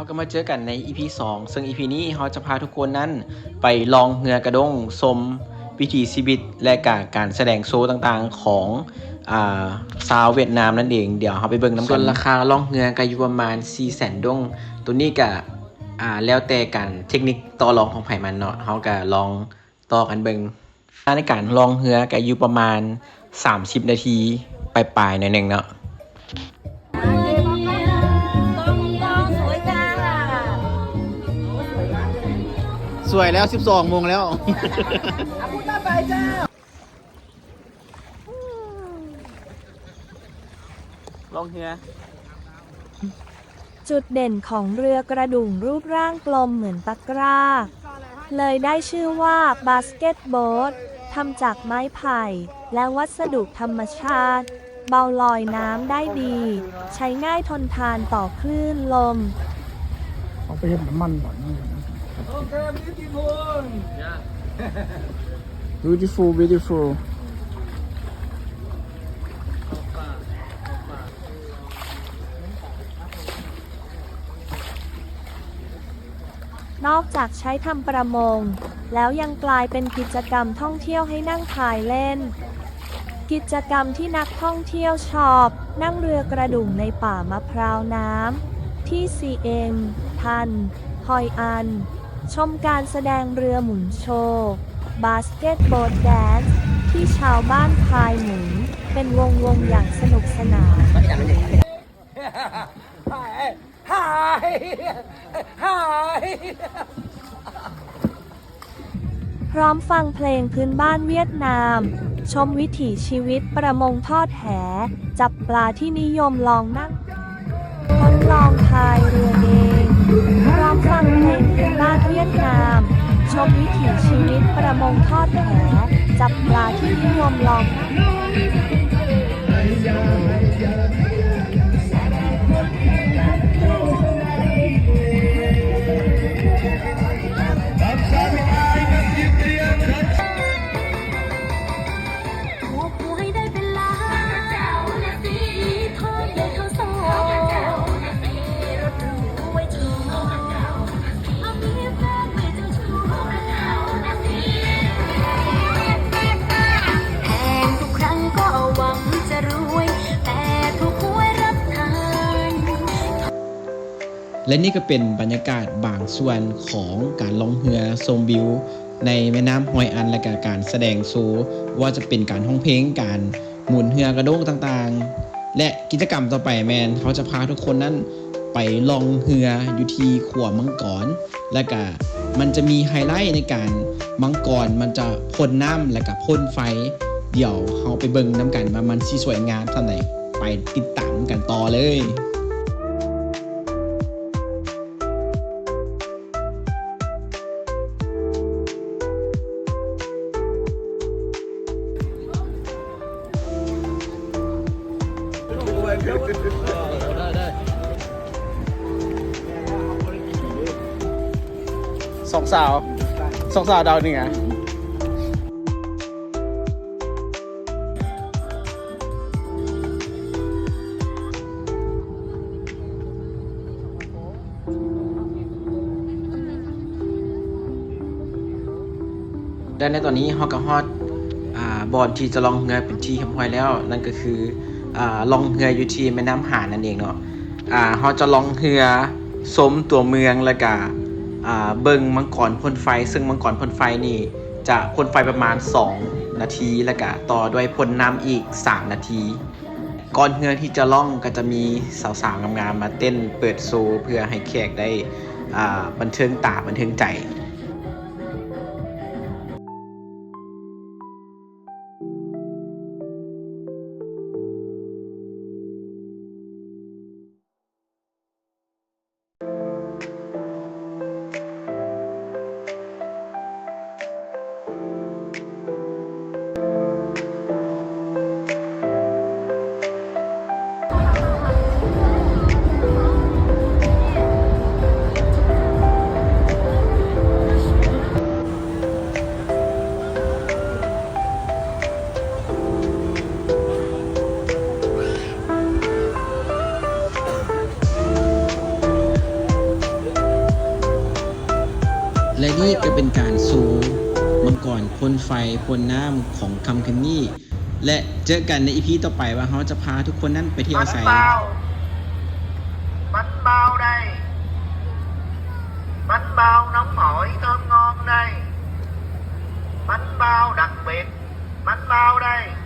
ก็มาเจอกันใน EP 2ซึ่ง EP นี้เราจะพาทุกคนนั้นไปลองเรือกระด้งชมวิถีชีวิตและการแสดงโชว์ต่างๆของชาวเวียดนามนั่นเองเดี๋ยวเราไปเบิ่งนำกันส่วนราคาล่องเรือก็อยู่ประมาณ 400,000 ดงตัวนี้ก็แล้วแต่การเทคนิคต่อรองของไผมันเนาะเราก็ลองต่อกันเบิ่งในการลองเรือก็อยู่ประมาณ30 นาทีปลายๆหน่อยนึงเนาะสวยแล้ว12 โมงแล้วพูดต่อไปเจ้าลองเรือ จุดเด่นของเรือกระดุ่งรูปร่างกลมเหมือนตะกร้าเลยได้ชื่อว่าบาสเกตโบ๊ททำจากไม้ไผ่และวัสดุธรรมชาติเบาลอยน้ำได้ดี ใช้ง่ายทนทานต่อคลื่นลมเอาไปเห็นน้ำมันก่อนโอเค beautiful นอกจากใช้ทำประมงแล้วยังกลายเป็นกิจกรรมท่องเที่ยวให้นั่งพายเล่นกิจกรรมที่นักท่องเที่ยวชอบนั่งเรือกระดุ่งในป่ามะพร้าวน้ำที่ CM ทันฮอยอันชมการแสดงเรือหมุนโชว์บาสเกตบอลแดนซ์ที่ชาวบ้านพายหมุนเป็นวงอย่างสนุกสนานพร้อมฟังเพลงพื้นบ้านเวียดนามชมวิถีชีวิตประมงทอดแหจับปลาที่นิยมลองนั่งทดลองพายเรือเองพร้อมฟังเพลงพื้นบ้านเวียดนามชมวิถีชีวิตประมงทอดแหจับปลาที่นิยมลองนั่งและนี่ก็เป็นบรรยากาศบางส่วนของการล่องเรือชมวิวในแม่น้ำฮอยอันและการแสดงโชว์ว่าจะเป็นการร้องเพลงการหมุนเรือกระด้งต่างๆและกิจกรรมต่อไปแมนเขาจะพาทุกคนนั้นไปล่องเรืออยู่ที่ขัวมังกรและก็มันจะมีไฮไลท์ในการมังกรมันจะพ่นน้ำและก็พ่นไฟเดี๋ยวเขาไปเบิ่งน้ำกันว่ามันสิสวยงามท่าไหนไปติดตามกันต่อเลยสองสาวดาวเหนือและในตอนนี้ฮอกก็ฮอดบอนที่จะลองเรือเป็นที่เรียบร้อยแล้วนั่นก็คือลองเรืออยู่ที่แม่น้ำหาดนั่นเองเนาะเฮาจะลองเรือชมตัวเมืองแล้วก็เบิ่งมังกรพ่นไฟซึ่งมังกรพ่นไฟนี่จะพ่นไฟประมาณ2 นาทีแล้วก็ต่อด้วยพ่นน้ำอีก3 นาทีก่อนเรือที่จะล่องก็จะมีสาวๆงามๆมาเต้นเปิดโชว์เพื่อให้แขกได้บันเทิงตาบันเทิงใจ นี้ก็เป็นการสู่มังกรพ่นไฟพ่นน้ำของคำคืนนี้และเจอกันในอีพีต่อไปว่าเขาจะพาทุกคนนั้นไปเที่ยวไส bánh bao đây, bánh bao nóng hổi thơm ngon đây, bánh bao đặc biệt, bánh bao đây.